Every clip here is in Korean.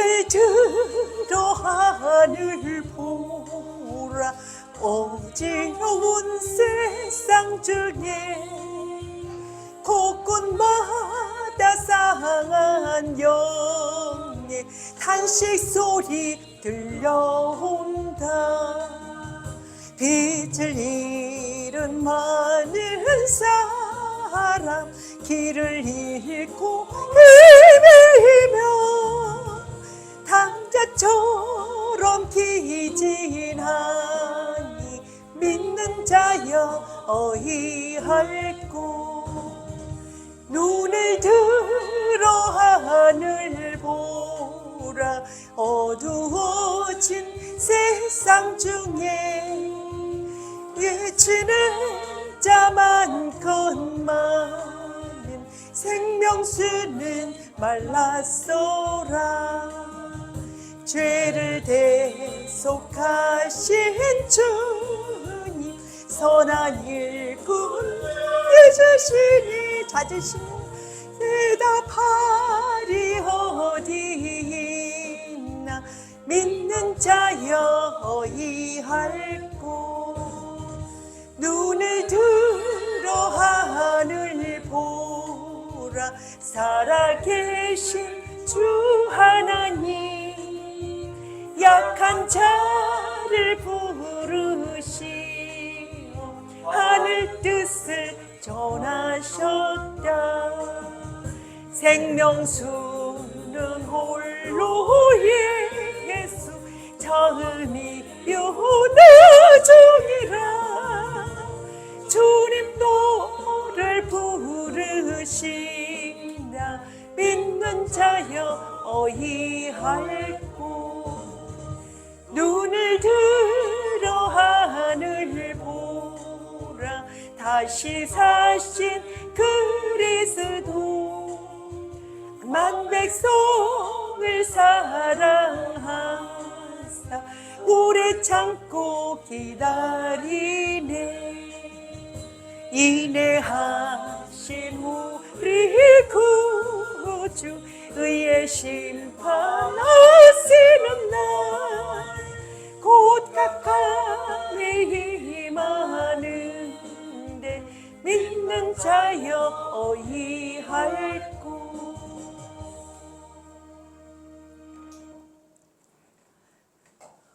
눈을 들어 하늘 보라. 어지러운 세상 중에 곳곳마다 상한 영의 탄식 소리 들려온다. 빛을 잃은 많은 사람 길을 잃고 헤매며 당자처럼 기진하니 믿는 자여 어이할꼬. 눈을 들어 하늘 보라. 어두워진 세상 중에 외치는 자 많건 많은 생명수는 말랐소라. 죄를 대속하신 주님 선한 일꾼 해주시니 찾으시는 대답하리 어디 있나. 믿는 자여 어이할꼬. 눈을 들어 하늘 보라. 살아계신 주 하나님 약한 자를 부르시어 하늘 뜻을 전하셨다. 생명수는 홀로 예수 처음이 요나중이라. 주님 너를 부르신다. 믿는 자여 어이할꼬. 눈을 들어 하늘 보라. 다시 사신 그리스도 만 백성을 사랑하사 오래 참고 기다리네. 인내하신 우리 구주 의의 심판하시는 날 곧 가까이 임하는데 믿는 자여 어이할꼬.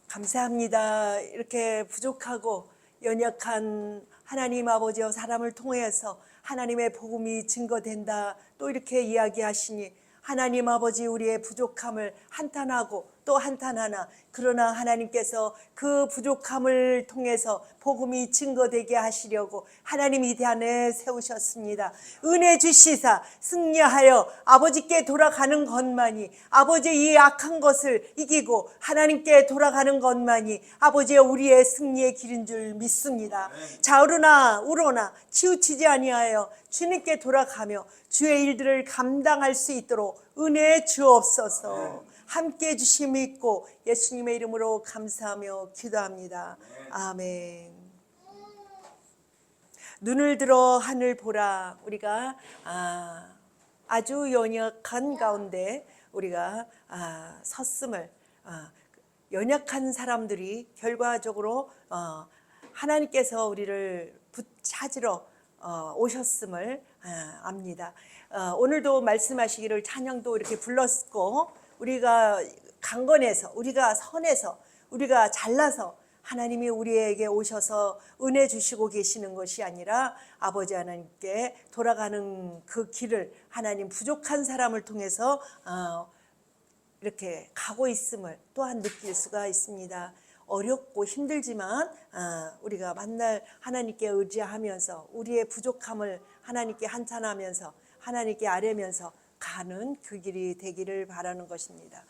감사합니다. 이렇게 부족하고 연약한 하나님 아버지와 사람을 통해서 하나님의 복음이 증거된다. 또 이렇게 이야기하시니 하나님 아버지 우리의 부족함을 한탄하고 또 한탄하나 그러나 하나님께서 그 부족함을 통해서 복음이 증거되게 하시려고 하나님이 이 대안에 세우셨습니다. 은혜 주시사 승리하여 아버지께 돌아가는 것만이, 아버지의 이 악한 것을 이기고 하나님께 돌아가는 것만이 아버지의 우리의 승리의 길인 줄 믿습니다. 좌우로나 우로나 치우치지 아니하여 주님께 돌아가며 주의 일들을 감당할 수 있도록 은혜 주옵소서. 함께해 주심 믿고 예수님의 이름으로 감사하며 기도합니다. 아멘. 눈을 들어 하늘 보라. 우리가 아주 연약한 가운데 우리가 섰음을, 연약한 사람들이 결과적으로 하나님께서 우리를 붙찾으러 오셨음을 압니다. 오늘도 말씀하시기를 찬양도 이렇게 불렀고, 우리가 강건해서, 우리가 선해서, 우리가 잘나서 하나님이 우리에게 오셔서 은혜 주시고 계시는 것이 아니라 아버지 하나님께 돌아가는 그 길을 하나님 부족한 사람을 통해서 이렇게 가고 있음을 또한 느낄 수가 있습니다. 어렵고 힘들지만 우리가 만날 하나님께 의지하면서 우리의 부족함을 하나님께 한탄하면서 하나님께 아뢰면서 가는 그 길이 되기를 바라는 것입니다.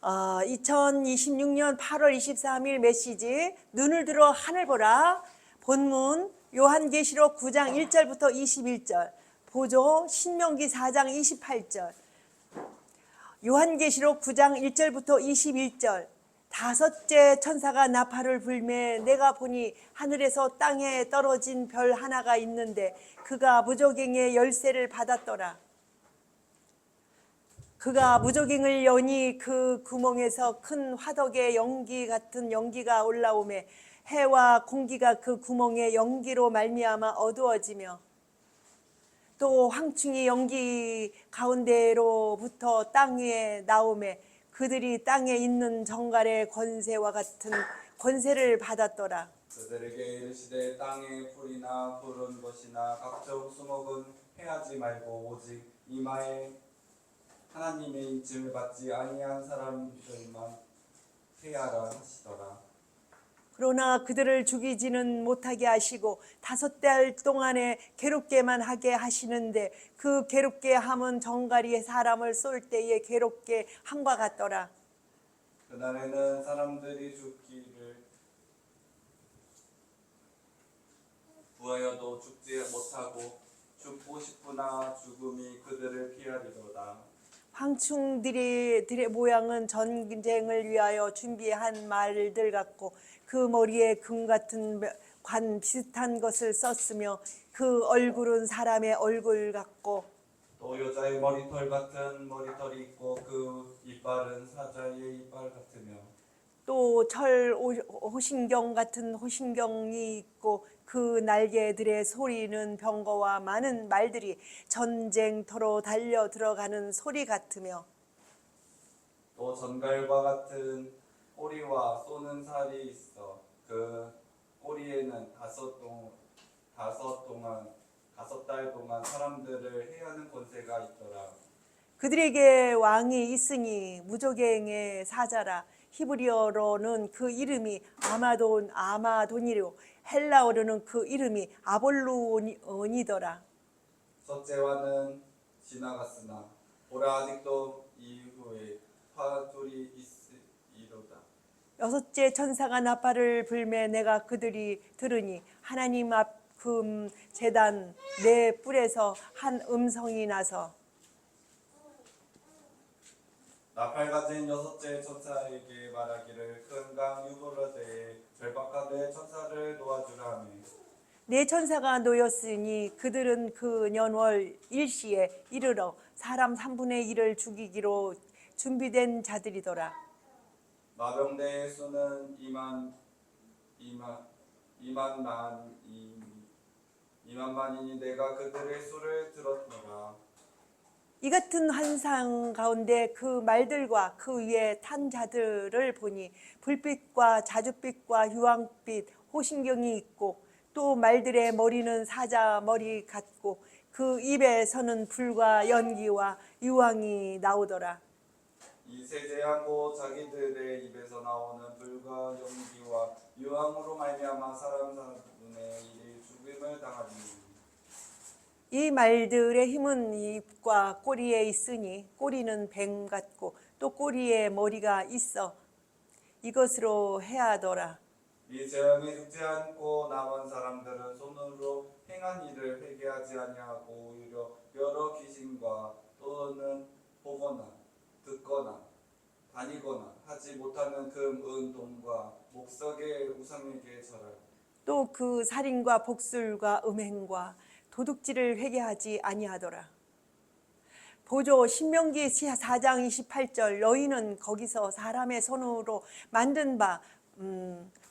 2026년 8월 23일 메시지 눈을 들어 하늘 보라. 본문 요한계시록 9장 1절부터 21절, 보조 신명기 4장 28절, 요한계시록 9장 1절부터 21절. 다섯째 천사가 나팔을 불매 내가 보니 하늘에서 땅에 떨어진 별 하나가 있는데 그가 무저갱의 열쇠를 받았더라. 그가 무조갱을 여니 그 구멍에서 큰 화덕의 연기 같은 연기가 올라오매 해와 공기가 그 구멍의 연기로 말미암아 어두워지며 또 황충이 연기 가운데로부터 땅 위에 나오매 그들이 땅에 있는 정갈의 권세와 같은 권세를 받았더라. 그들에게 이르시되 땅의 풀이나 푸른 것이나 각종 수목은 해하지 말고 오직 이마에 하나님의 인침을 받지 아니한 사람들만 해하라 하시더라. 그러나 그들을 죽이지는 못하게 하시고 5달 동안에 괴롭게만 하게 하시는데 그 괴롭게 함은 정갈이 사람을 쏠 때에 괴롭게 함과 같더라. 그날에는 사람들이 죽기를 구하여도 죽지 못하고 죽고 싶으나 죽음이 그들을 피하리로다. 황충들의 모양은 전쟁을 위하여 준비한 말들 같고 그 머리에 금 같은 관 비슷한 것을 썼으며 그 얼굴은 사람의 얼굴 같고 또 여자의 머리털 같은 머리털이 있고 그 이빨은 사자의 이빨 같으며 또 철 호신경 같은 호신경이 있고 그 날개들의 소리는 병거와 많은 말들이 전쟁터로 달려 들어가는 소리 같으며 또 전갈과 같은 꼬리와 쏘는 살이 있어 그 꼬리에는 5달 동안 사람들을 해하는 권세가 있더라. 그들에게 왕이 있으니 무조갱의 사자라. 히브리어로는 그 이름이 아마돈이요 헬라어로는 그 이름이 아볼론이더라. 첫째와는 지나갔으나 보라 아직도 이후에 화둘이 있으리로다. 6째 천사가 나팔을 불매 내가 그들이 들으니 하나님 앞 금 제단 내 뿔에서 한 음성이 나서 나팔 가진 6째 천사에게 말하기를 큰 강 유브라데에 절박하되 천사를 도와주라 하며 네 천사가 놓였으니 그들은 그 년월 일시에 이르러 사람 3분의 1을 죽이기로 준비된 자들이더라. 마병대의 수는 2만만이니 내가 그들의 수를 들었노라. 이 같은 환상 가운데 그 말들과 그 위에 탄 자들을 보니 불빛과 자줏빛과 유황빛 호신경이 있고 또 말들의 머리는 사자 머리 같고 그 입에서는 불과 연기와 유황이 나오더라. 이 세제하고 자기들의 입에서 나오는 불과 연기와 유황으로 말미암아 사람 4분의 1이 죽음을 당하리니 이 말들의 힘은 입과 꼬리에 있으니 꼬리는 뱀 같고 또 꼬리에 머리가 있어 이것으로 해하더라. 이 재앙이 죽지 않고 남은 사람들은 손으로 행한 일을 회개하지 아니하고 오히려 여러 귀신과 또는 보거나 듣거나 다니거나 하지 못하는 금, 은, 동과 목석의 우상에게 절하라. 또 그 살인과 복술과 음행과 도둑질을 회개하지 아니하더라. 보조 신명기 4장 28절 너희는 거기서 사람의 손으로 만든 바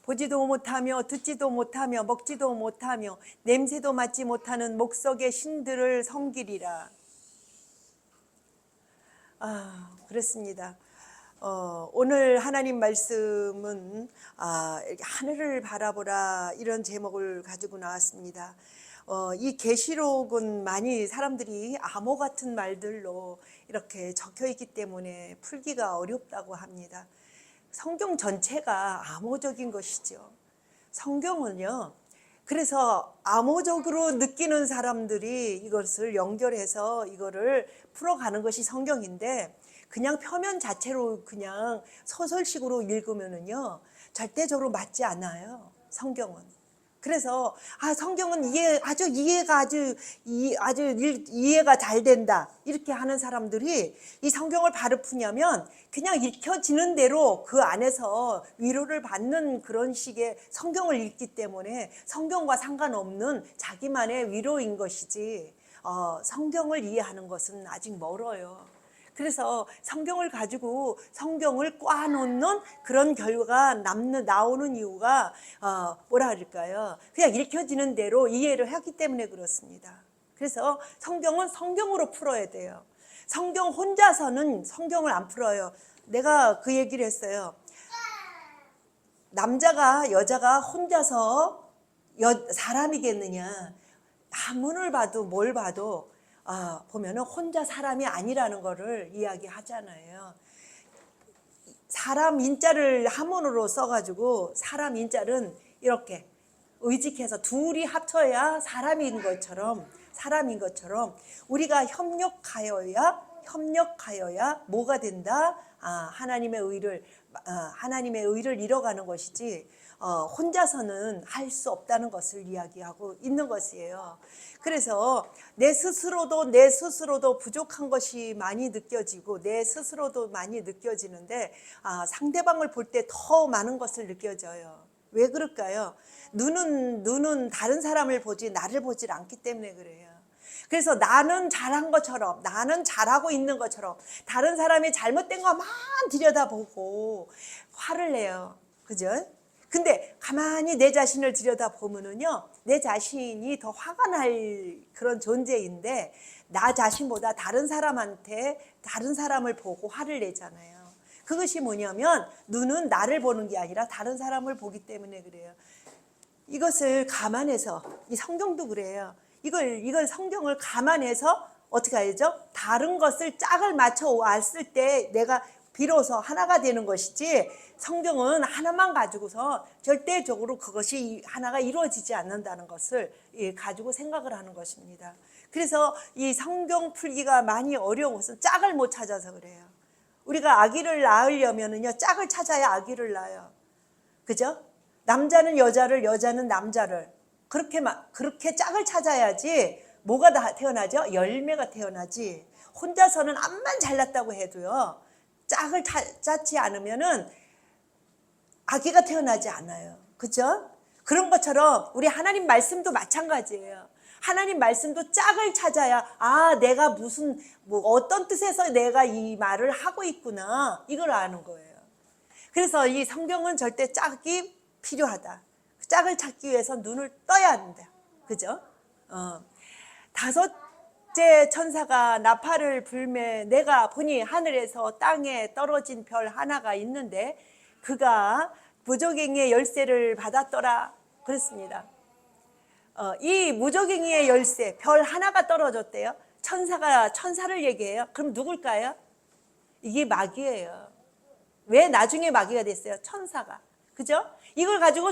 보지도 못하며 듣지도 못하며 먹지도 못하며 냄새도 맡지 못하는 목석의 신들을 섬기리라. 그렇습니다. 오늘 하나님 말씀은 이렇게 하늘을 바라보라 이런 제목을 가지고 나왔습니다. 이 계시록은 많이 사람들이 암호 같은 말들로 이렇게 적혀 있기 때문에 풀기가 어렵다고 합니다. 성경 전체가 암호적인 것이죠. 성경은요. 그래서 암호적으로 느끼는 사람들이 이것을 연결해서 이거를 풀어가는 것이 성경인데 그냥 표면 자체로 그냥 소설식으로 읽으면은요 절대적으로 맞지 않아요. 성경은. 그래서 성경은 이해가 잘 된다 이렇게 하는 사람들이 이 성경을 바로 푸냐면 그냥 읽혀지는 대로 그 안에서 위로를 받는 그런 식의 성경을 읽기 때문에 성경과 상관없는 자기만의 위로인 것이지 성경을 이해하는 것은 아직 멀어요. 그래서 성경을 가지고 성경을 꽈놓는 그런 결과가 나오는 이유가 뭐라 그럴까요? 그냥 읽혀지는 대로 이해를 하기 때문에 그렇습니다. 그래서 성경은 성경으로 풀어야 돼요. 성경 혼자서는 성경을 안 풀어요. 내가 그 얘기를 했어요. 남자가 여자가 혼자서 사람이겠느냐. 한문을 봐도 뭘 봐도 보면은 혼자 사람이 아니라는 거를 이야기하잖아요. 사람 인자를 한문으로 써가지고 사람 인자는 이렇게 의직해서 둘이 합쳐야 사람인 것처럼 우리가 협력하여야 뭐가 된다? 하나님의 의를 이뤄가는 것이지 혼자서는 할 수 없다는 것을 이야기하고 있는 것이에요. 그래서 내 스스로도 부족한 것이 많이 느껴지고 내 스스로도 많이 느껴지는데 상대방을 볼 때 더 많은 것을 느껴져요. 왜 그럴까요? 눈은 다른 사람을 보지 나를 보질 않기 때문에 그래요. 그래서 나는 잘한 것처럼, 나는 잘하고 있는 것처럼 다른 사람이 잘못된 것만 들여다보고 화를 내요. 그죠? 근데 가만히 내 자신을 들여다보면은요, 내 자신이 더 화가 날 그런 존재인데 나 자신보다 다른 사람을 보고 화를 내잖아요. 그것이 뭐냐면 눈은 나를 보는 게 아니라 다른 사람을 보기 때문에 그래요. 이것을 감안해서, 이 성경도 그래요. 이걸 성경을 감안해서 어떻게 해야죠? 다른 것을 짝을 맞춰 왔을 때 내가 비로소 하나가 되는 것이지, 성경은 하나만 가지고서 절대적으로 그것이 하나가 이루어지지 않는다는 것을 가지고 생각을 하는 것입니다. 그래서 이 성경 풀기가 많이 어려운 것은 짝을 못 찾아서 그래요. 우리가 아기를 낳으려면은요, 짝을 찾아야 아기를 낳아요. 그죠? 남자는 여자를, 여자는 남자를 그렇게 짝을 찾아야지 뭐가 태어나죠? 열매가 태어나지. 혼자서는 암만 잘났다고 해도요, 짝을 찾지 않으면은 아기가 태어나지 않아요. 그죠? 그런 것처럼 우리 하나님 말씀도 마찬가지예요. 하나님 말씀도 짝을 찾아야 내가 어떤 뜻에서 내가 이 말을 하고 있구나, 이걸 아는 거예요. 그래서 이 성경은 절대 짝이 필요하다. 짝을 찾기 위해서 눈을 떠야 한다. 그죠? 다섯째 천사가 나팔을 불매 내가 보니 하늘에서 땅에 떨어진 별 하나가 있는데 그가 무저갱이의 열쇠를 받았더라. 그랬습니다. 이 무저갱이의 열쇠, 별 하나가 떨어졌대요. 천사를 얘기해요. 그럼 누굴까요? 이게 마귀예요. 왜 나중에 마귀가 됐어요? 천사가. 그죠? 이걸 가지고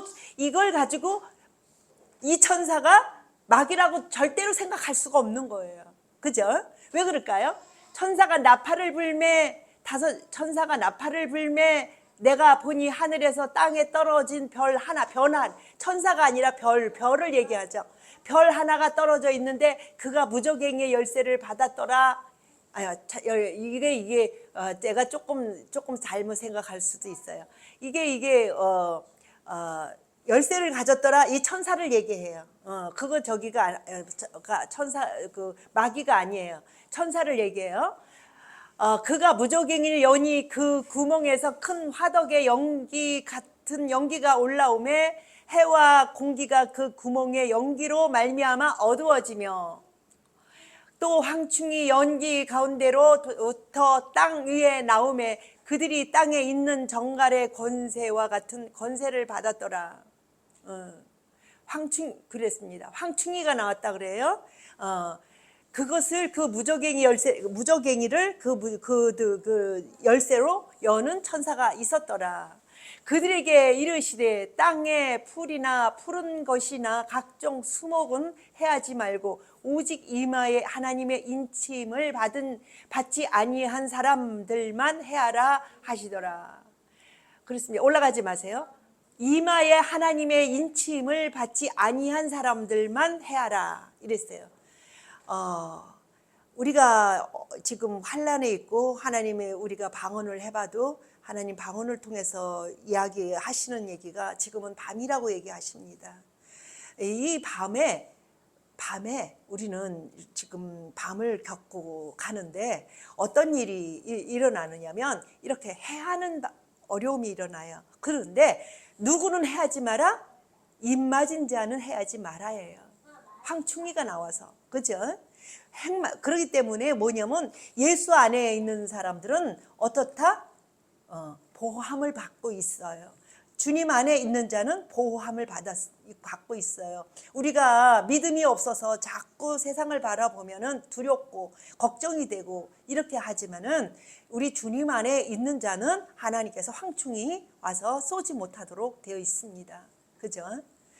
이 천사가 마귀라고 절대로 생각할 수가 없는 거예요. 그죠? 왜 그럴까요? 천사가 나팔을 불매 내가 보니 하늘에서 땅에 떨어진 별 하나, 변한 천사가 아니라 별을 얘기하죠. 별 하나가 떨어져 있는데 그가 무저갱이의 열쇠를 받았더라. 이게 제가 조금 잘못 생각할 수도 있어요. 이게 열쇠를 가졌더라, 이 천사를 얘기해요. 그거 마귀가 아니에요. 천사를 얘기해요. 그가 무저갱이를 여니 그 구멍에서 큰 화덕의 연기 같은 연기가 올라오매 해와 공기가 그 구멍의 연기로 말미암아 어두워지며 또 황충이 연기 가운데로부터 땅 위에 나오매 그들이 땅에 있는 정갈의 권세와 같은 권세를 받았더라. 그랬습니다. 황충이가 나왔다 그래요. 그것을 그 무저갱이를 그 열쇠로 여는 천사가 있었더라. 그들에게 이르시되 땅에 풀이나 푸른 것이나 각종 수목은 해하지 말고 오직 이마에 하나님의 인침을 받지 아니한 사람들만 해하라 하시더라. 그렇습니다. 올라가지 마세요. 이마에 하나님의 인침을 받지 아니한 사람들만 해하라 이랬어요. 우리가 지금 환난에 있고 하나님의 우리가 방언을 해봐도 하나님 방언을 통해서 이야기하시는 얘기가 지금은 밤이라고 얘기하십니다. 이 밤에 우리는 지금 밤을 겪고 가는데 어떤 일이 일어나느냐면 이렇게 해하는 어려움이 일어나요. 그런데 누구는 해하지 마라? 입 맞은 자는 해하지 말아예요. 황충이가 나와서. 그죠? 그렇기 때문에 뭐냐면 예수 안에 있는 사람들은 어떻다? 보호함을 받고 있어요. 주님 안에 있는 자는 보호함을 받고 있어요. 우리가 믿음이 없어서 자꾸 세상을 바라보면은 두렵고 걱정이 되고 이렇게 하지만은 우리 주님 안에 있는 자는 하나님께서 황충이 와서 쏘지 못하도록 되어 있습니다. 그죠?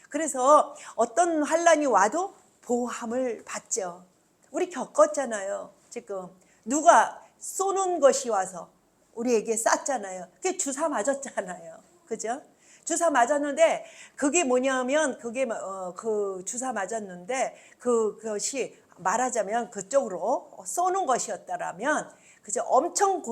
그래서 어떤 환란이 와도 보호함을 받죠. 우리 겪었잖아요. 지금 누가 쏘는 것이 와서 우리에게 쐈잖아요. 그게 주사 맞았잖아요. 그죠? 주사 맞았는데 그게 뭐냐면 그 주사 맞았는데 그것이 말하자면 그쪽으로 쏘는 것이었다라면 그죠? 엄청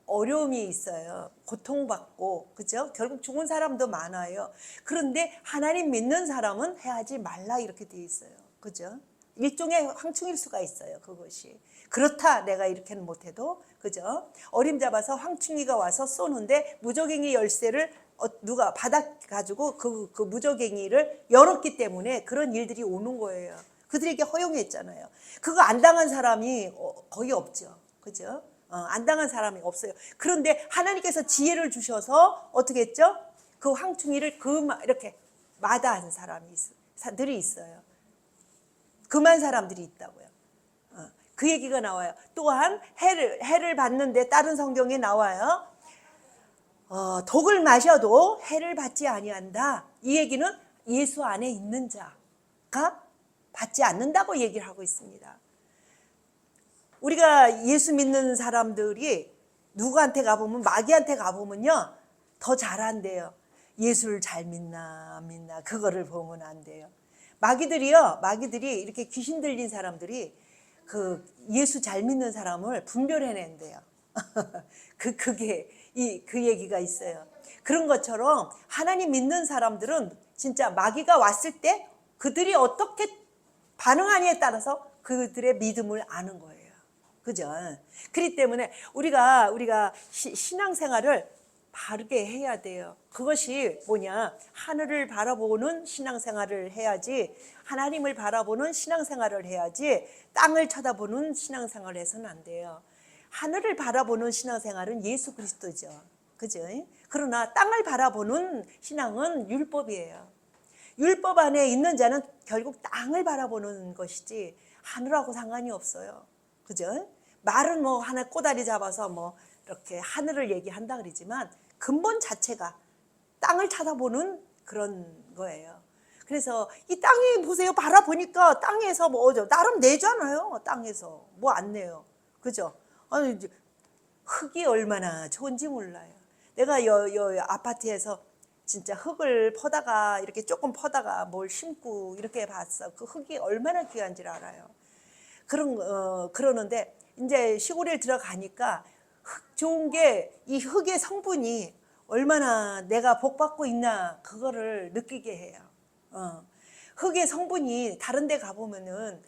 어려움이 있어요. 고통받고 그죠? 결국 죽은 사람도 많아요. 그런데 하나님 믿는 사람은 해하지 말라 이렇게 돼 있어요. 그죠? 일종의 황충일 수가 있어요. 그것이. 그렇다 내가 이렇게는 못해도 그죠? 어림잡아서 황충이가 와서 쏘는데 무적행이 열쇠를 누가 받아가지고 그 무적행이를 열었기 때문에 그런 일들이 오는 거예요. 그들에게 허용했잖아요. 그거 안 당한 사람이 거의 없죠. 그죠? 안 당한 사람이 없어요. 그런데 하나님께서 지혜를 주셔서 어떻게 했죠? 그 황충이를 이렇게 마다한 사람들이 있어요. 금한 사람들이 있다고요. 그 얘기가 나와요. 또한 해를 받는데 다른 성경에 나와요. 독을 마셔도 해를 받지 아니한다. 이 얘기는 예수 안에 있는 자가 받지 않는다고 얘기를 하고 있습니다. 우리가 예수 믿는 사람들이 누구한테 가보면 마귀한테 가보면요 더 잘한대요. 예수를 잘 믿나 안 믿나 그거를 보면 안 돼요. 마귀들이 이렇게 귀신 들린 사람들이 그 예수 잘 믿는 사람을 분별해낸대요. 그 얘기가 있어요. 그런 것처럼 하나님 믿는 사람들은 진짜 마귀가 왔을 때 그들이 어떻게 반응하느냐에 따라서 그들의 믿음을 아는 거예요. 그죠? 그렇기 때문에 우리가 신앙생활을 바르게 해야 돼요. 그것이 뭐냐? 하늘을 바라보는 신앙생활을 해야지, 하나님을 바라보는 신앙생활을 해야지 땅을 쳐다보는 신앙생활을 해서는 안 돼요. 하늘을 바라보는 신앙생활은 예수 그리스도죠. 그죠? 그러나 땅을 바라보는 신앙은 율법이에요. 율법 안에 있는 자는 결국 땅을 바라보는 것이지 하늘하고 상관이 없어요. 그죠? 말은 뭐 하나 꼬다리 잡아서 뭐 이렇게 하늘을 얘기한다 그러지만 근본 자체가 땅을 쳐다보는 그런 거예요. 그래서 이 땅에 보세요. 바라보니까 땅에서 뭐 나름 내잖아요. 땅에서 뭐 안 내요. 그죠? 아니 흙이 얼마나 좋은지 몰라요. 내가 여 아파트에서 진짜 흙을 퍼다가 이렇게 조금 퍼다가 뭘 심고 이렇게 봤어. 그 흙이 얼마나 귀한지를 알아요. 그러는데 이제 시골에 들어가니까 좋은 게 이 흙의 성분이 얼마나 내가 복 받고 있나 그거를 느끼게 해요. 흙의 성분이 다른 데 가보면은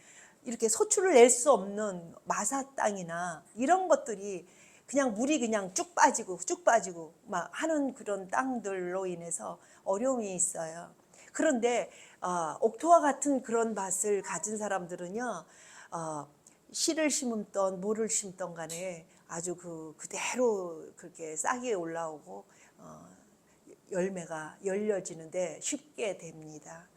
이렇게 소출을 낼 수 없는 마사 땅이나 이런 것들이 그냥 물이 그냥 쭉 빠지고 막 하는 그런 땅들로 인해서 어려움이 있어요. 그런데 옥토와 같은 그런 밭을 가진 사람들은요, 씨를 심던 뭐를 심던 간에 아주 그대로 그렇게 싹이 올라오고 열매가 열려지는데 쉽게 됩니다.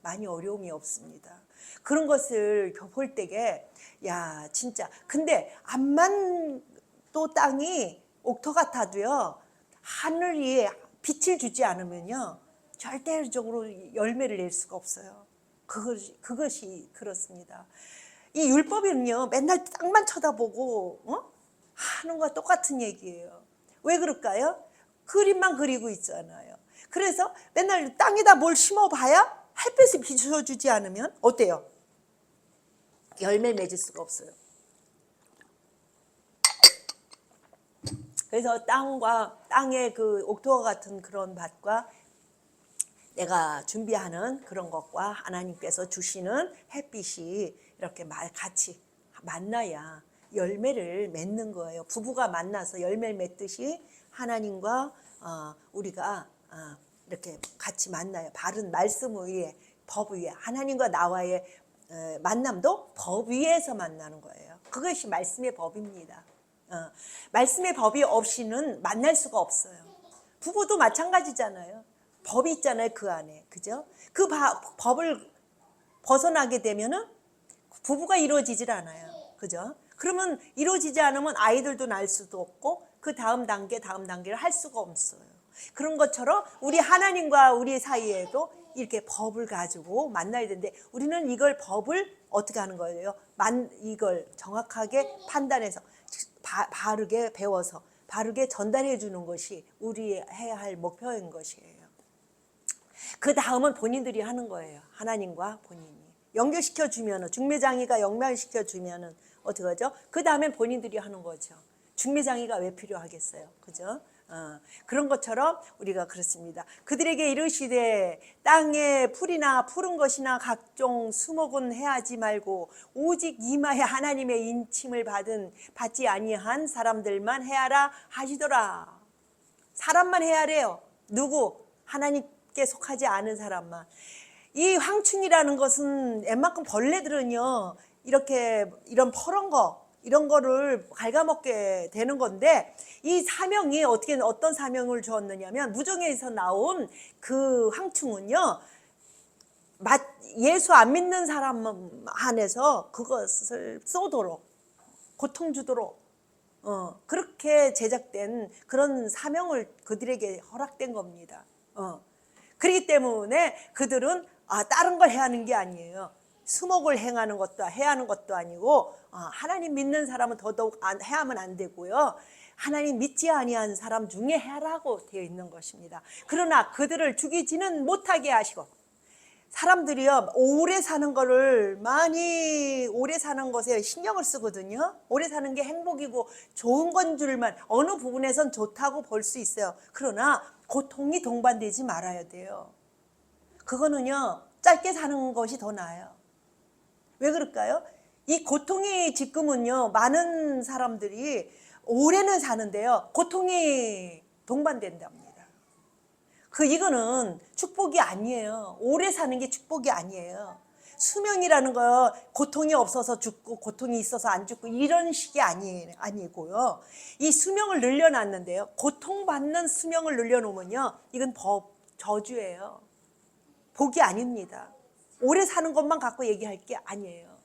많이 어려움이 없습니다. 그런 것을 볼 때에 야 진짜 근데 암만 또 땅이 옥토 같아도요 하늘이 빛을 주지 않으면요 절대적으로 열매를 낼 수가 없어요. 그것이 그렇습니다. 이 율법은요 맨날 땅만 쳐다보고 하는 것과 똑같은 얘기예요. 왜 그럴까요? 그림만 그리고 있잖아요. 그래서 맨날 땅에다 뭘 심어봐야 햇빛이 비춰주지 않으면 어때요? 열매 맺을 수가 없어요. 그래서 땅의 그 옥토와 같은 그런 밭과 내가 준비하는 그런 것과 하나님께서 주시는 햇빛이 이렇게 같이 만나야 열매를 맺는 거예요. 부부가 만나서 열매를 맺듯이 하나님과 우리가 이렇게 같이 만나요. 바른 말씀 위에, 법 위에, 하나님과 나와의 만남도 법 위에서 만나는 거예요. 그것이 말씀의 법입니다. 말씀의 법이 없이는 만날 수가 없어요. 부부도 마찬가지잖아요. 법이 있잖아요, 그 안에. 그죠? 그 법을 벗어나게 되면은 부부가 이루어지질 않아요. 그죠? 그러면 이루어지지 않으면 아이들도 낳을 수도 없고 그 다음 단계를 할 수가 없어요. 그런 것처럼 우리 하나님과 우리 사이에도 이렇게 법을 가지고 만나야 되는데 우리는 이걸 법을 어떻게 하는 거예요? 이걸 정확하게 판단해서 바르게 배워서 바르게 전달해 주는 것이 우리 해야 할 목표인 것이에요. 그 다음은 본인들이 하는 거예요. 하나님과 본인이. 연결시켜 주면은, 중매장이가 연결시켜 주면은 어떻게 하죠? 그 다음엔 본인들이 하는 거죠. 중매장이가 왜 필요하겠어요? 그죠? 그런 것처럼 우리가 그렇습니다. 그들에게 이르시되 땅에 풀이나 푸른 것이나 각종 수목은 해하지 말고 오직 이마에 하나님의 인침을 받지 아니한 사람들만 해하라 하시더라. 사람만 해하래요. 누구? 하나님께 속하지 않은 사람만. 이 황충이라는 것은 웬만큼 벌레들은요 이렇게 이런 퍼런 거 이런 거를 갉아먹게 되는 건데 이 사명이 어떤 사명을 주었느냐면 무정에서 나온 그 황충은요 예수 안 믿는 사람 안에서 그것을 쏘도록 고통 주도록 그렇게 제작된 그런 사명을 그들에게 허락된 겁니다. 그렇기 때문에 그들은 다른 걸 해야 하는 게 아니에요. 수목을 해야 하는 것도 아니고 하나님 믿는 사람은 더더욱 해하면 안 되고요. 하나님 믿지 아니한 사람 중에 해라고 되어 있는 것입니다. 그러나 그들을 죽이지는 못하게 하시고 사람들이요 오래 사는 거를 많이 오래 사는 것에 신경을 쓰거든요. 오래 사는 게 행복이고 좋은 건 줄만 어느 부분에선 좋다고 볼 수 있어요. 그러나 고통이 동반되지 말아야 돼요. 그거는요 짧게 사는 것이 더 나아요. 왜 그럴까요? 이 고통이 지금은요 많은 사람들이 오래는 사는데요 고통이 동반된답니다. 이거는 축복이 아니에요. 오래 사는 게 축복이 아니에요. 수명이라는 거 고통이 없어서 죽고 고통이 있어서 안 죽고 이런 식이 아니고요. 이 수명을 늘려놨는데요. 고통받는 수명을 늘려놓으면요. 이건 저주예요. 복이 아닙니다. 오래 사는 것만 갖고 얘기할 게 아니에요.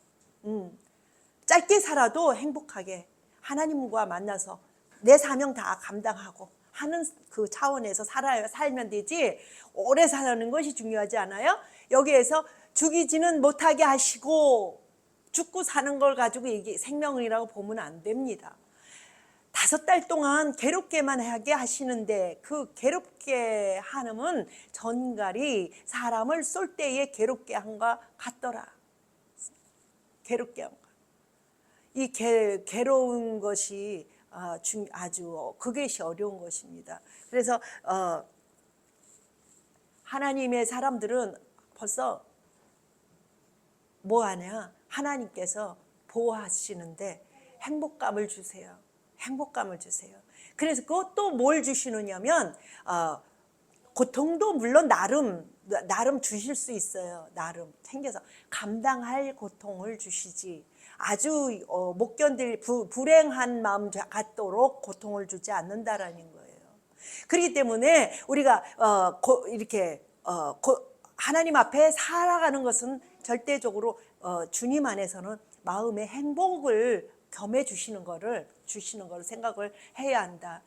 짧게 살아도 행복하게 하나님과 만나서 내 사명 다 감당하고 하는 그 차원에서 살면 되지 오래 사는 것이 중요하지 않아요? 여기에서 죽이지는 못하게 하시고 죽고 사는 걸 가지고 이게 생명이라고 보면 안 됩니다. 5달 동안 괴롭게만 하게 하시는데 그 괴롭게 하는 전갈이 사람을 쏠 때에 괴롭게 한과 같더라. 괴롭게 한 것. 이 괴로운 것이 아주 그것이 어려운 것입니다. 그래서 하나님의 사람들은 벌써 뭐하냐? 하나님께서 보호하시는데 행복감을 주세요. 행복감을 주세요. 그래서 그것도 뭘 주시느냐면 고통도 물론 나름 주실 수 있어요. 나름 챙겨서 감당할 고통을 주시지 아주 못 견딜 불행한 마음 갖도록 고통을 주지 않는다라는 거예요. 그렇기 때문에 우리가 이렇게 하나님 앞에 살아가는 것은 절대적으로 주님 안에서는 마음의 행복을 겸해 주시는 거를 생각을 해야 한다.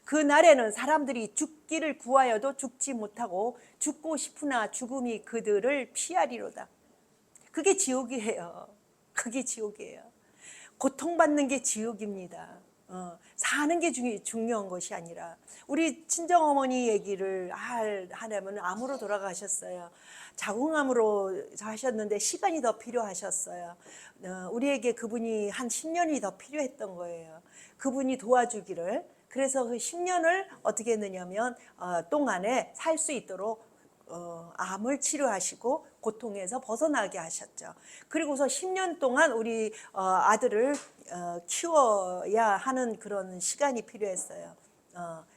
그 날에는 사람들이 죽기를 구하여도 죽지 못하고 죽고 싶으나 죽음이 그들을 피하리로다. 그게 지옥이에요. 그게 지옥이에요. 고통받는 게 지옥입니다. 사는 게 중요한 것이 아니라 우리 친정어머니 얘기를 하려면 암으로 돌아가셨어요. 자궁암으로 하셨는데 시간이 더 필요하셨어요. 우리에게 그분이 한 10년이 더 필요했던 거예요. 그분이 도와주기를. 그래서 그 10년을 어떻게 했느냐면 동안에 살 수 있도록 암을 치료하시고 고통에서 벗어나게 하셨죠. 그리고서 10년 동안 우리 아들을 키워야 하는 그런 시간이 필요했어요.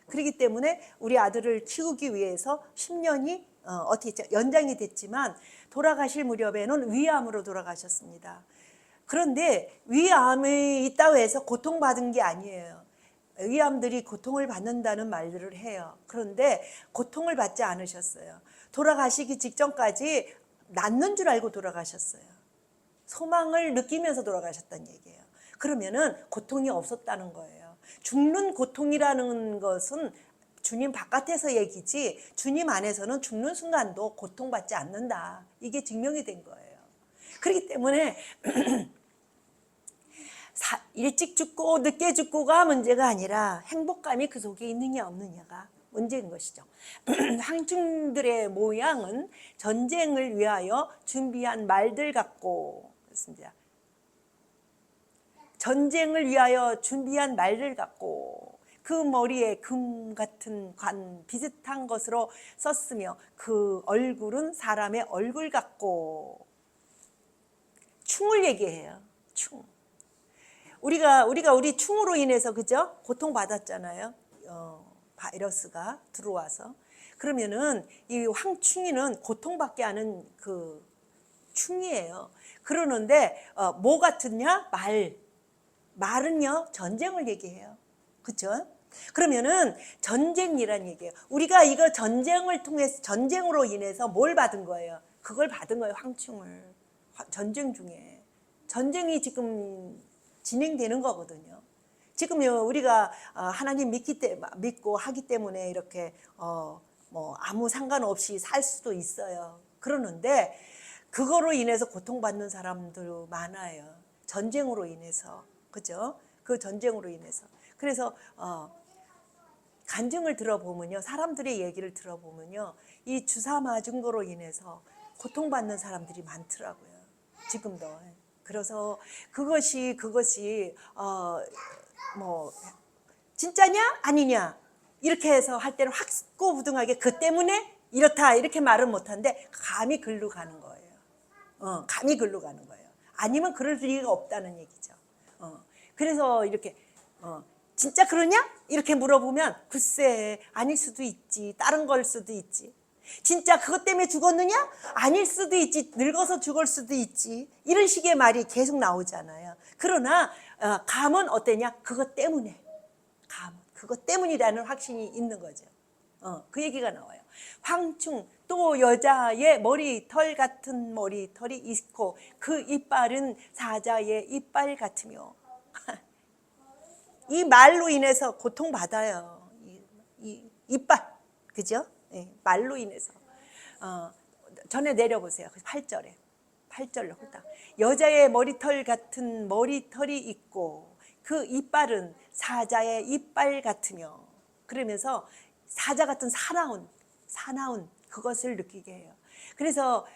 그렇기 때문에 우리 아들을 키우기 위해서 10년이 어떻게 연장이 됐지만 돌아가실 무렵에는 위암으로 돌아가셨습니다. 그런데 위암이 있다고 해서 고통받은 게 아니에요. 위암들이 고통을 받는다는 말들을 해요. 그런데 고통을 받지 않으셨어요. 돌아가시기 직전까지 낫는 줄 알고 돌아가셨어요. 소망을 느끼면서 돌아가셨다는 얘기예요. 그러면은 고통이 없었다는 거예요. 죽는 고통이라는 것은 주님 바깥에서 얘기지 주님 안에서는 죽는 순간도 고통받지 않는다. 이게 증명이 된 거예요. 그렇기 때문에 일찍 죽고 늦게 죽고가 문제가 아니라 행복감이 그 속에 있느냐 없느냐가 문제인 것이죠. 황충들의 모양은 전쟁을 위하여 준비한 말들 같고 그렇습니다. 전쟁을 위하여 준비한 말들 같고 그 머리에 금 같은 관 비슷한 것으로 썼으며 그 얼굴은 사람의 얼굴 같고 충을 얘기해요. 충. 우리가 우리 충으로 인해서 그죠? 고통 받았잖아요. 바이러스가 들어와서. 그러면은 이 황충이는 고통받게 하는 그 충이에요. 그러는데 뭐 같으냐? 말은요 전쟁을 얘기해요. 그렇죠? 그러면은 전쟁이란 얘기예요. 우리가 이거 전쟁을 통해서 전쟁으로 인해서 뭘 받은 거예요? 그걸 받은 거예요. 황충을. 전쟁 중에. 전쟁이 지금 진행되는 거거든요. 지금 우리가 하나님 믿고 하기 때문에 이렇게 뭐 아무 상관없이 살 수도 있어요. 그러는데 그거로 인해서 고통받는 사람들 많아요. 전쟁으로 인해서. 그죠? 그 전쟁으로 인해서. 그래서 간증을 들어보면요. 사람들의 얘기를 들어보면요. 이 주사 맞은 거로 인해서 고통받는 사람들이 많더라고요. 지금도. 그래서 그것이 뭐 진짜냐 아니냐 이렇게 해서 할 때는 확고부등하게 그 때문에 이렇다 이렇게 말은 못하는데 감이 글로 가는 거예요. 감이 글로 가는 거예요. 아니면 그럴 리가 없다는 얘기죠. 그래서 이렇게 진짜 그러냐 이렇게 물어보면 글쎄 아닐 수도 있지, 다른 걸 수도 있지. 진짜 그것 때문에 죽었느냐? 아닐 수도 있지. 늙어서 죽을 수도 있지. 이런 식의 말이 계속 나오잖아요. 그러나 감은 어때냐? 그것 때문에. 그것 때문이라는 확신이 있는 거죠. 그 얘기가 나와요. 황충 또 여자의 머리털 같은 머리털이 있고 그 이빨은 사자의 이빨 같으며 이 말로 인해서 고통받아요. 이 이빨. 그죠? 네, 말로 인해서. 전에 내려보세요. 8절로 딱. 여자의 머리털 같은 머리털이 있고 그 이빨은 사자의 이빨 같으며 그러면서 사자 같은 사나운 그것을 느끼게 해요. 그래서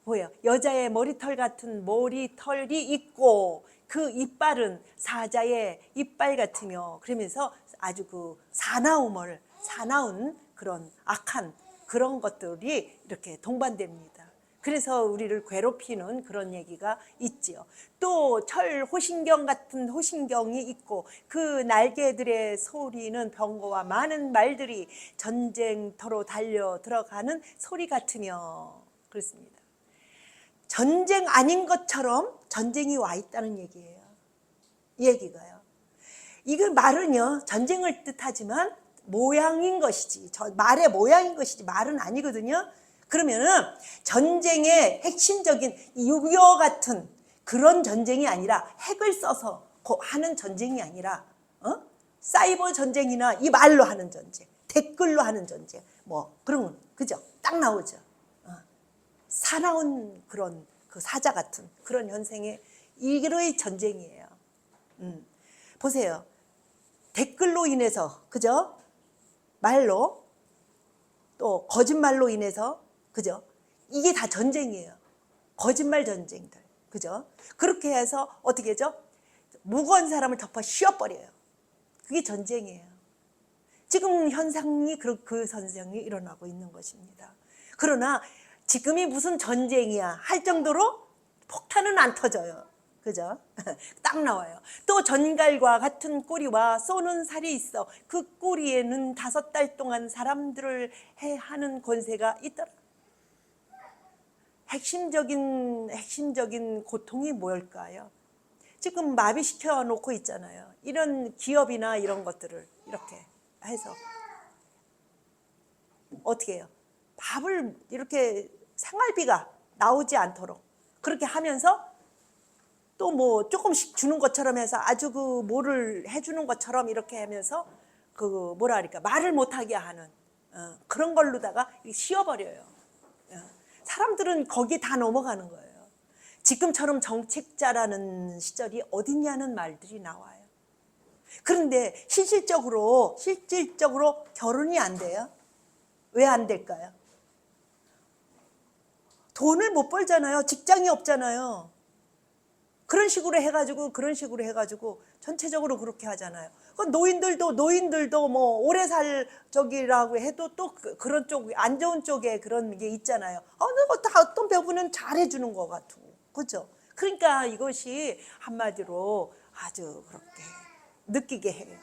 뭐예요? 여자의 머리털 같은 머리털이 있고 그 이빨은 사자의 이빨 같으며 그러면서 아주 그 사나운 그런 악한 그런 것들이 이렇게 동반됩니다. 그래서 우리를 괴롭히는 그런 얘기가 있지요. 또 철호신경 같은 호신경이 있고 그 날개들의 소리는 병거와 많은 말들이 전쟁터로 달려 들어가는 소리 같으며 그렇습니다. 전쟁 아닌 것처럼 전쟁이 와 있다는 얘기예요. 이 얘기가요. 이거 말은요 전쟁을 뜻하지만 모양인 것이지 말의 모양인 것이지 말은 아니거든요. 그러면은 전쟁의 핵심적인 6.25 같은 그런 전쟁이 아니라 핵을 써서 하는 전쟁이 아니라 사이버 전쟁이나 이 말로 하는 전쟁, 댓글로 하는 전쟁 뭐 그런 건 그죠? 딱 나오죠. 사나운 그런 그 사자 같은 그런 현생의 이로의 전쟁이에요. 보세요. 댓글로 인해서 그죠? 말로 또 거짓말로 인해서 그죠? 이게 다 전쟁이에요. 거짓말 전쟁들 그죠? 그렇게 해서 어떻게 하죠? 무거운 사람을 덮어 씌워버려요. 그게 전쟁이에요. 지금 현상이 그 선생이 일어나고 있는 것입니다. 그러나 지금이 무슨 전쟁이야 할 정도로 폭탄은 안 터져요. 그죠? 딱 나와요. 또 전갈과 같은 꼬리와 쏘는 살이 있어. 그 꼬리에는 5달 동안 사람들을 해하는 권세가 있더라. 핵심적인 고통이 뭘까요? 지금 마비시켜 놓고 있잖아요. 이런 기업이나 이런 것들을 이렇게 해서 어떻게 해요? 밥을 이렇게 생활비가 나오지 않도록 그렇게 하면서 또 뭐 조금씩 주는 것처럼 해서 아주 그 뭐를 해주는 것처럼 이렇게 하면서 그 뭐라 그럴까 말을 못하게 하는 그런 걸로다가 씌워버려요. 사람들은 거기에 다 넘어가는 거예요. 지금처럼 정책자라는 시절이 어딨냐는 말들이 나와요. 그런데 실질적으로 결혼이 안 돼요. 왜 안 될까요? 돈을 못 벌잖아요. 직장이 없잖아요. 그런 식으로 해가지고 전체적으로 그렇게 하잖아요. 노인들도 뭐 오래 살 적이라고 해도 또 그런 쪽 안 좋은 쪽에 그런 게 있잖아요. 어떤 부분은 잘해주는 것 같고, 그죠? 그러니까 이것이 한마디로 아주 그렇게 느끼게 해요.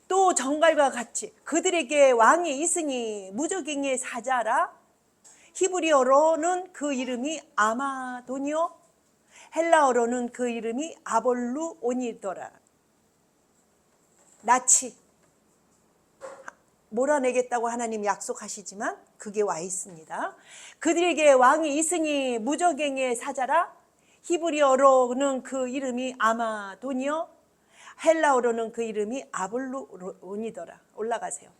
또 정갈과 같이 그들에게 왕이 있으니 무적행의 사자라. 히브리어로는 그 이름이 아마도니오, 헬라어로는 그 이름이 아볼루오니더라. 낯이 몰아내겠다고 하나님 약속하시지만 그게 와 있습니다. 그들에게 왕이 있으니 무적행의 사자라. 히브리어로는 그 이름이 아마도니오, 헬라어로는 그 이름이 아볼루오니더라. 올라가세요.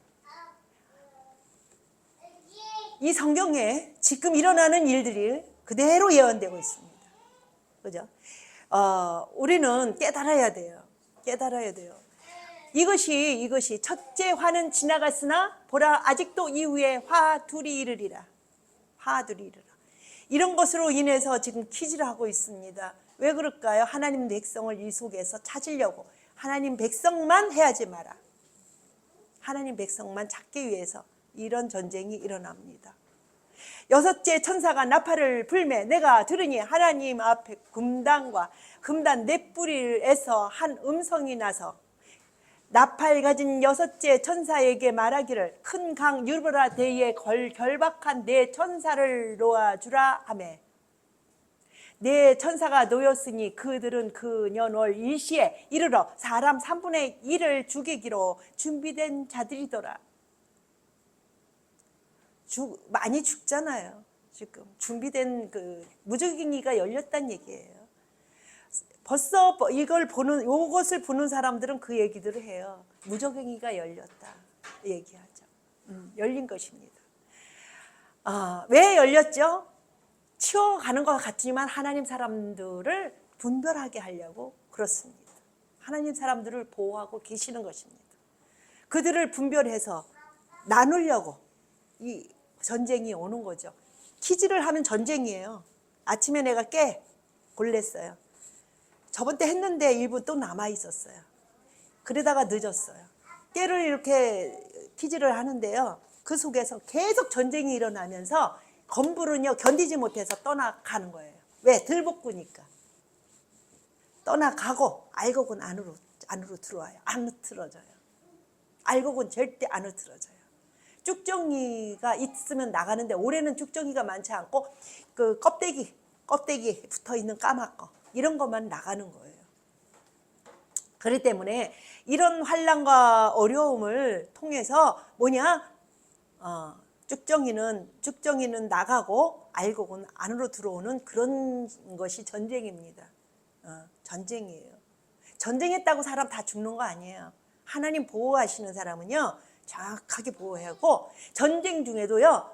이 성경에 지금 일어나는 일들이 그대로 예언되고 있습니다. 그죠? 우리는 깨달아야 돼요. 이것이 첫째 화는 지나갔으나 보라 아직도 이후에 화 둘이 이르리라. 이런 것으로 인해서 지금 퀴즈를 하고 있습니다. 왜 그럴까요? 하나님 백성을 이 속에서 찾으려고. 하나님 백성만 해야지 마라. 하나님 백성만 찾기 위해서 이런 전쟁이 일어납니다. 6째 천사가 나팔을 불매 내가 들으니 하나님 앞에 금단 네 뿌리에서 한 음성이 나서 나팔 가진 6째 천사에게 말하기를 큰 강 유브라데에 결박한 네 천사를 놓아주라 하매 네 천사가 놓였으니 그들은 그 년월 일시에 이르러 사람 3분의 1을 죽이기로 준비된 자들이더라. 많이 죽잖아요. 지금 준비된 그 무적행위가 열렸다는 얘기예요. 벌써 이것을 보는 사람들은 그 얘기들을 해요. 무적행위가 열렸다 얘기하죠. 열린 것입니다. 왜 열렸죠? 치워가는 것 같지만 하나님 사람들을 분별하게 하려고 그렇습니다. 하나님 사람들을 보호하고 계시는 것입니다. 그들을 분별해서 나누려고 이 전쟁이 오는 거죠. 퀴즈를 하면 전쟁이에요. 아침에 내가 깨 골랐어요. 저번 때 했는데 일부 또 남아 있었어요. 그러다가 늦었어요. 깨를 이렇게 퀴즈를 하는데요. 그 속에서 계속 전쟁이 일어나면서 건불은요 견디지 못해서 떠나가는 거예요. 왜? 들볶으니까. 떠나가고 알곡은 안으로 들어와요. 안 흐트러져요. 알곡은 절대 안 흐트러져요. 쭉정이가 있으면 나가는데 올해는 쭉정이가 많지 않고 그 껍데기 붙어 있는 까맣고 이런 것만 나가는 거예요. 그렇기 때문에 이런 환난과 어려움을 통해서 쭉정이는 나가고 알곡은 안으로 들어오는 그런 것이 전쟁입니다. 전쟁이에요. 전쟁했다고 사람 다 죽는 거 아니에요. 하나님 보호하시는 사람은요 정확하게 보호하고 전쟁 중에도요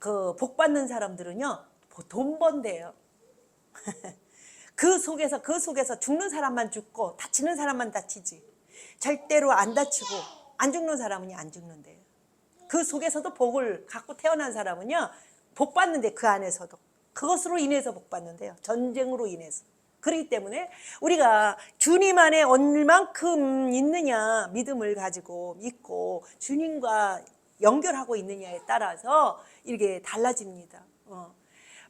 그 복 받는 사람들은요 돈 번대요. 그 속에서 죽는 사람만 죽고 다치는 사람만 다치지 절대로 안 다치고 안 죽는 사람은요 안 죽는데요. 그 속에서도 복을 갖고 태어난 사람은요 복 받는데 그 안에서도 그것으로 인해서 복 받는데요. 전쟁으로 인해서. 그렇기 때문에 우리가 주님 안에 얼만큼 있느냐 믿음을 가지고 믿고 주님과 연결하고 있느냐에 따라서 이렇게 달라집니다.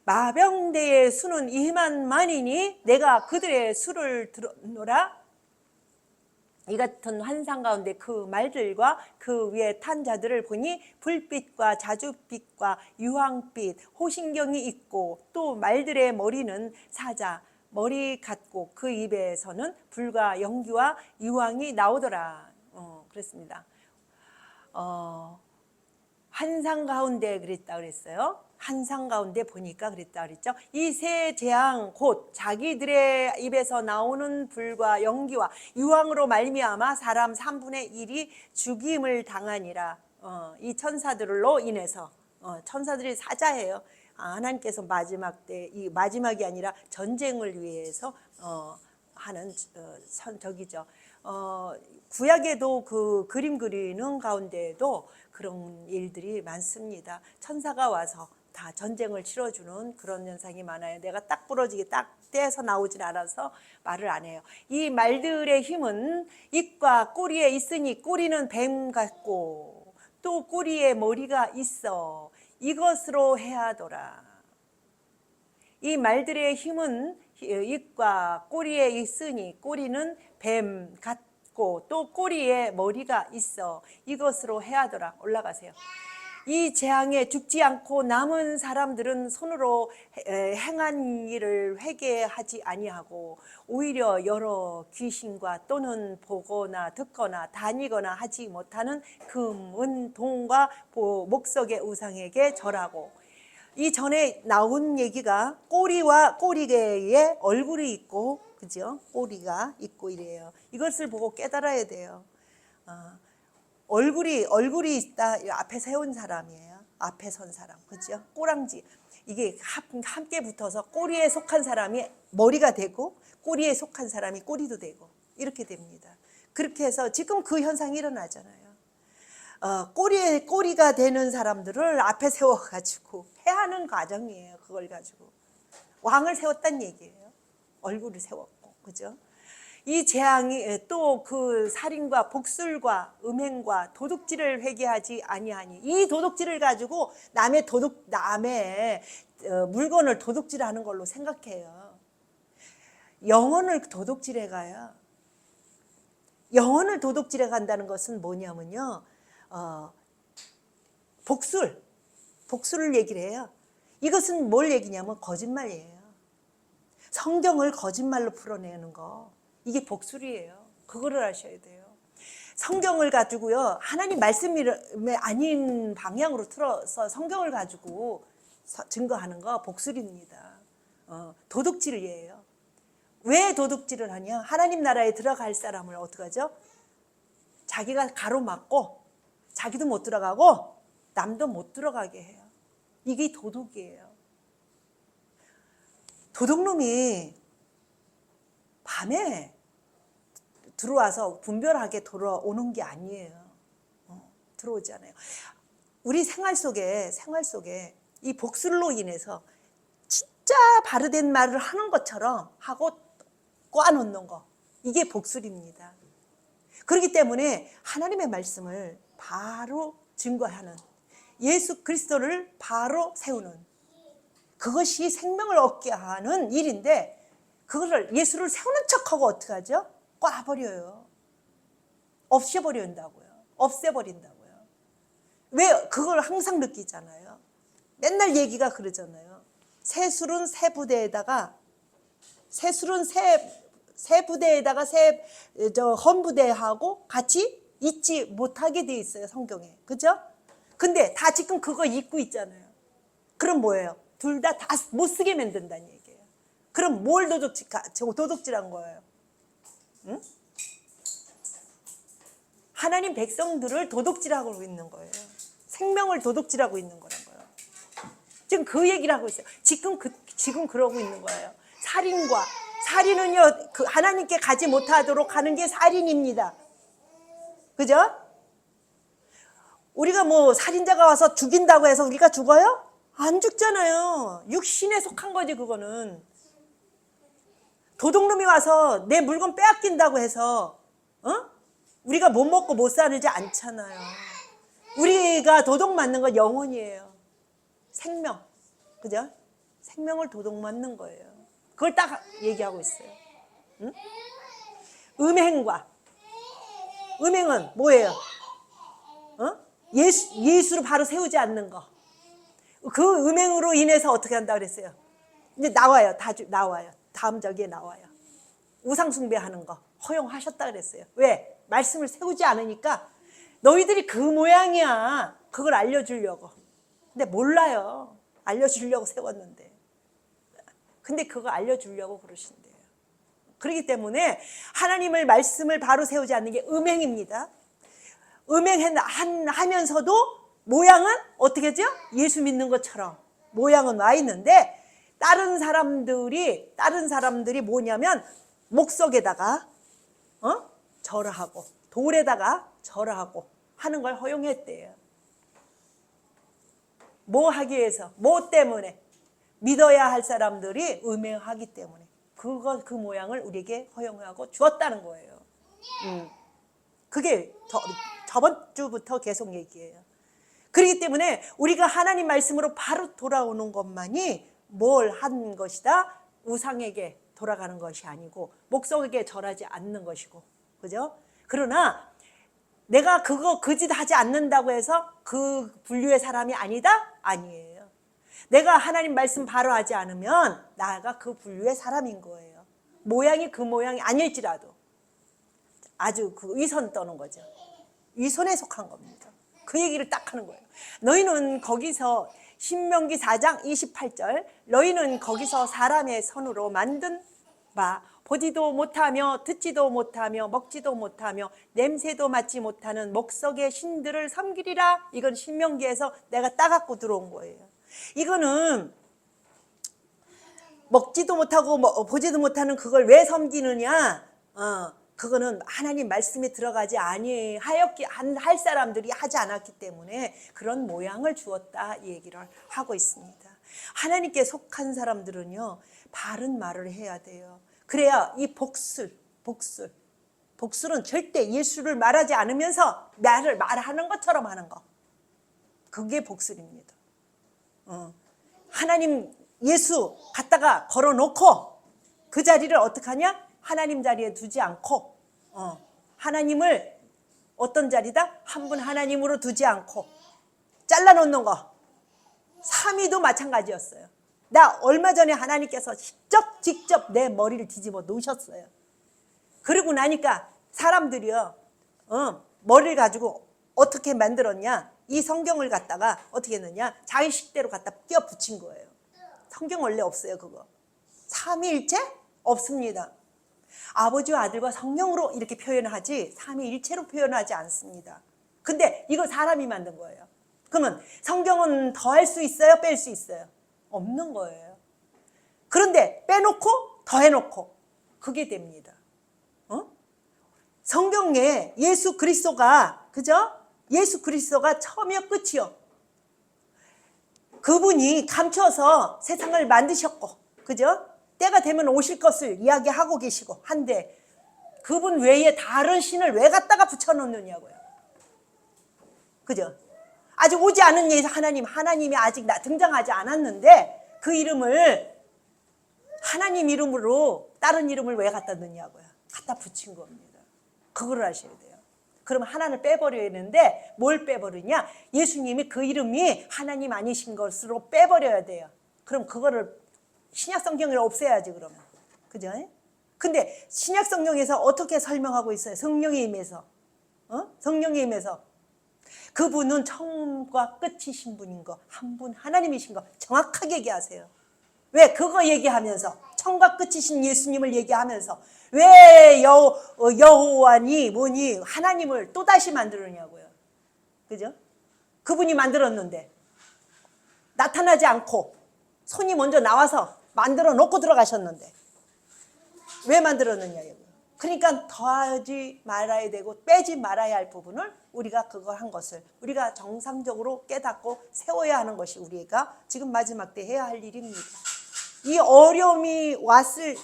마병대의 수는 2만만이니 내가 그들의 수를 들었노라. 이 같은 환상 가운데 그 말들과 그 위에 탄 자들을 보니 불빛과 자줏빛과 유황빛, 호신경이 있고 또 말들의 머리는 사자, 머리 같고 그 입에서는 불과 연기와 유황이 나오더라. 그랬습니다. 환상 가운데 그랬다 그랬어요. 환상 가운데 보니까 그랬다 그랬죠. 이 세 재앙 곧 자기들의 입에서 나오는 불과 연기와 유황으로 말미암아 사람 3분의 1이 죽임을 당하니라. 이 천사들로 인해서 천사들이 사자예요. 하나님께서 마지막 때, 이 마지막이 아니라 전쟁을 위해서 하는 저기죠. 구약에도 그 그림 그리는 가운데에도 그런 일들이 많습니다. 천사가 와서 다 전쟁을 치러주는 그런 현상이 많아요. 내가 딱 부러지게 딱 떼서 나오질 않아서 말을 안 해요. 이 말들의 힘은 입과 꼬리에 있으니 꼬리는 뱀 같고 또 꼬리에 머리가 있어 이것으로 해하더라. 이 말들의 힘은 입과 꼬리에 있으니 꼬리는 뱀 같고 또 꼬리에 머리가 있어 이것으로 해하더라. 올라가세요. 이 재앙에 죽지 않고 남은 사람들은 손으로 행한 일을 회개하지 아니하고 오히려 여러 귀신과 또는 보거나 듣거나 다니거나 하지 못하는 금, 은, 동과 목석의 우상에게 절하고 이 전에 나온 얘기가 꼬리와 꼬리에 얼굴이 있고 그죠? 꼬리가 있고 이래요. 이것을 보고 깨달아야 돼요. 얼굴이 있다. 앞에 세운 사람이에요. 앞에 선 사람. 그죠? 꼬랑지. 이게 함께 붙어서 꼬리에 속한 사람이 머리가 되고 꼬리에 속한 사람이 꼬리도 되고 이렇게 됩니다. 그렇게 해서 지금 그 현상이 일어나잖아요. 꼬리에 꼬리가 되는 사람들을 앞에 세워가지고 해하는 과정이에요. 그걸 가지고. 왕을 세웠단 얘기예요. 얼굴을 세웠고. 그죠? 이 재앙이 또 그 살인과 복술과 음행과 도둑질을 회개하지 아니하니 이 도둑질을 가지고 남의 물건을 도둑질하는 걸로 생각해요. 영혼을 도둑질해 가요. 영혼을 도둑질해 간다는 것은 뭐냐면요. 복술을 얘기를 해요. 이것은 뭘 얘기냐면 거짓말이에요. 성경을 거짓말로 풀어내는 거. 이게 복술이에요. 그거를 아셔야 돼요. 성경을 가지고요. 하나님 말씀이 아닌 방향으로 틀어서 성경을 가지고 증거하는 거 복술입니다. 도둑질이에요. 왜 도둑질을 하냐? 하나님 나라에 들어갈 사람을 어떡하죠? 자기가 가로막고 자기도 못 들어가고 남도 못 들어가게 해요. 이게 도둑이에요. 도둑놈이 밤에 들어와서 분별하게 돌아오는 게 아니에요. 들어오잖아요. 우리 생활 속에 이 복술로 인해서 진짜 바르된 말을 하는 것처럼 하고 꽈놓는 거. 이게 복술입니다. 그렇기 때문에 하나님의 말씀을 바로 증거하는 예수 그리스도를 바로 세우는 그것이 생명을 얻게 하는 일인데 그거를 예수를 세우는 척하고 어떻게 하죠? 꽈버려요. 없애버린다고요. 왜? 그걸 항상 느끼잖아요. 맨날 얘기가 그러잖아요. 새술은 새 부대에다가 헌부대하고 같이 잊지 못하게 돼 있어요. 성경에. 그죠? 근데 다 지금 그거 잊고 있잖아요. 그럼 뭐예요? 둘 다 못 쓰게 만든다는 얘기예요. 그럼 뭘 도둑질한 거예요? 응? 하나님 백성들을 도둑질하고 있는 거예요. 생명을 도둑질하고 있는 거란 거예요. 지금 그 얘기를 하고 있어요. 지금 그러고 있는 거예요. 살인은요, 하나님께 가지 못하도록 하는 게 살인입니다. 그죠? 우리가 뭐 살인자가 와서 죽인다고 해서 우리가 죽어요? 안 죽잖아요. 육신에 속한 거지, 그거는. 도둑놈이 와서 내 물건 빼앗긴다고 해서 우리가 못 먹고 못 사는지 않잖아요. 우리가 도둑 맞는 건 영혼이에요. 생명. 그죠? 생명을 도둑 맞는 거예요. 그걸 딱 얘기하고 있어요. 응? 음행과 음행은 뭐예요? 예수를 바로 세우지 않는 거. 그 음행으로 인해서 어떻게 한다 그랬어요? 이제 나와요. 나와요. 다음 절기에 나와요. 우상 숭배하는 거 허용하셨다 그랬어요. 왜? 말씀을 세우지 않으니까 너희들이 그 모양이야. 그걸 알려주려고. 근데 몰라요. 알려주려고 세웠는데. 근데 그거 알려주려고 그러신대요. 그렇기 때문에 하나님의 말씀을 바로 세우지 않는 게 음행입니다. 음행하면서도 모양은 어떻게 하죠? 예수 믿는 것처럼 모양은 와 있는데 다른 사람들이 뭐냐면 목석에다가 절하고 돌에다가 절하고 하는 걸 허용했대요. 뭐 하기 위해서? 뭐 때문에? 믿어야 할 사람들이 음행하기 때문에 그 모양을 우리에게 허용하고 주었다는 거예요. 그게 저번 주부터 계속 얘기해요. 그렇기 때문에 우리가 하나님 말씀으로 바로 돌아오는 것만이 뭘 한 것이다? 우상에게 돌아가는 것이 아니고 목석에게 절하지 않는 것이고, 그죠? 그러나 내가 그 짓 하지 않는다고 해서 그 분류의 사람이 아니다? 아니에요. 내가 하나님 말씀 바로 하지 않으면 나가 그 분류의 사람인 거예요. 모양이 그 모양이 아닐지라도 아주 그 위선 떠는 거죠. 위선에 속한 겁니다. 그 얘기를 딱 하는 거예요. 너희는 거기서 신명기 4장 28절 너희는 거기서 사람의 손으로 만든 바 보지도 못하며 듣지도 못하며 먹지도 못하며 냄새도 맡지 못하는 목석의 신들을 섬기리라. 이건 신명기에서 내가 따갖고 들어온 거예요. 이거는 먹지도 못하고 보지도 못하는 그걸 왜 섬기느냐? 그거는 하나님 말씀에 들어가지 아니하였기 할 사람들이 하지 않았기 때문에 그런 모양을 주었다 이 얘기를 하고 있습니다. 하나님께 속한 사람들은요 바른 말을 해야 돼요. 그래야 이 복술은 절대 예수를 말하지 않으면서 말하는 것처럼 하는 거. 그게 복술입니다. 하나님 예수 갖다가 걸어놓고 그 자리를 어떻게 하냐? 하나님 자리에 두지 않고 하나님을 어떤 자리다? 한 분 하나님으로 두지 않고 잘라놓는 거. 삼위도 마찬가지였어요. 나 얼마 전에 하나님께서 직접 내 머리를 뒤집어 놓으셨어요. 그러고 나니까 사람들이요 머리를 가지고 어떻게 만들었냐? 이 성경을 갖다가 어떻게 했느냐? 자기 식대로 갖다 끼워 붙인 거예요. 성경 원래 없어요 그거. 삼위일체? 없습니다. 아버지와 아들과 성령으로 이렇게 표현하지 삼위일체로 표현하지 않습니다. 근데 이거 사람이 만든 거예요. 그러면 성경은 더할 수 있어요? 뺄 수 있어요? 없는 거예요. 그런데 빼놓고 더해놓고 그게 됩니다. 성경에 예수 그리스도가 그죠? 예수 그리스도가 처음이요 끝이요. 그분이 감춰서 세상을 만드셨고 그죠? 때가 되면 오실 것을 이야기하고 계시고 한데 그분 외에 다른 신을 왜 갖다가 붙여놓느냐고요. 그죠? 아직 오지 않은 하나님이 아직 등장하지 않았는데 그 이름을 하나님 이름으로 다른 이름을 왜 갖다 넣냐고요. 갖다 붙인 겁니다. 그걸 아셔야 돼요. 그럼 하나를 빼버려야 되는데 뭘 빼버리냐? 예수님이 그 이름이 하나님 아니신 것으로 빼버려야 돼요. 그럼 그거를 신약 성경을 없애야지 그러면. 그죠? 근데 신약 성경에서 어떻게 설명하고 있어요? 성령에 임해서. 성령에 임해서. 그분은 처음과 끝이신 분인 거, 한 분 하나님이신 거 정확하게 얘기하세요. 왜 그거 얘기하면서 처음과 끝이신 예수님을 얘기하면서 왜 여호와니 뭐니 하나님을 또다시 만들었냐고요. 그죠? 그분이 만들었는데 나타나지 않고 손이 먼저 나와서 만들어 놓고 들어가셨는데 왜 만들었느냐. 그러니까 더하지 말아야 되고 빼지 말아야 할 부분을 우리가 그거 한 것을 우리가 정상적으로 깨닫고 세워야 하는 것이 우리가 지금 마지막 때 해야 할 일입니다. 이 어려움이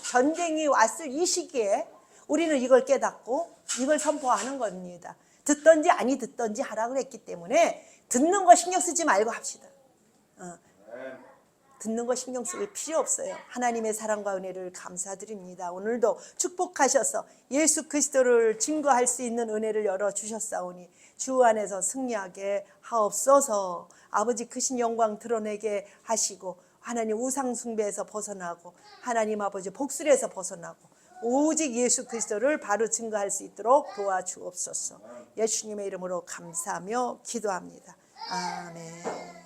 전쟁이 왔을 이 시기에 우리는 이걸 깨닫고 이걸 선포하는 겁니다. 듣던지 아니 듣던지 하라고 그랬기 때문에 듣는 거 신경 쓰지 말고 합시다. 듣는 거 신경 쓸 필요 없어요. 하나님의 사랑과 은혜를 감사드립니다. 오늘도 축복하셔서 예수 그리스도를 증거할 수 있는 은혜를 열어주셨사오니 주 안에서 승리하게 하옵소서. 아버지 크신 영광 드러내게 하시고 하나님 우상 숭배에서 벗어나고 하나님 아버지 복술에서 벗어나고 오직 예수 그리스도를 바로 증거할 수 있도록 도와주옵소서. 예수님의 이름으로 감사하며 기도합니다. 아멘.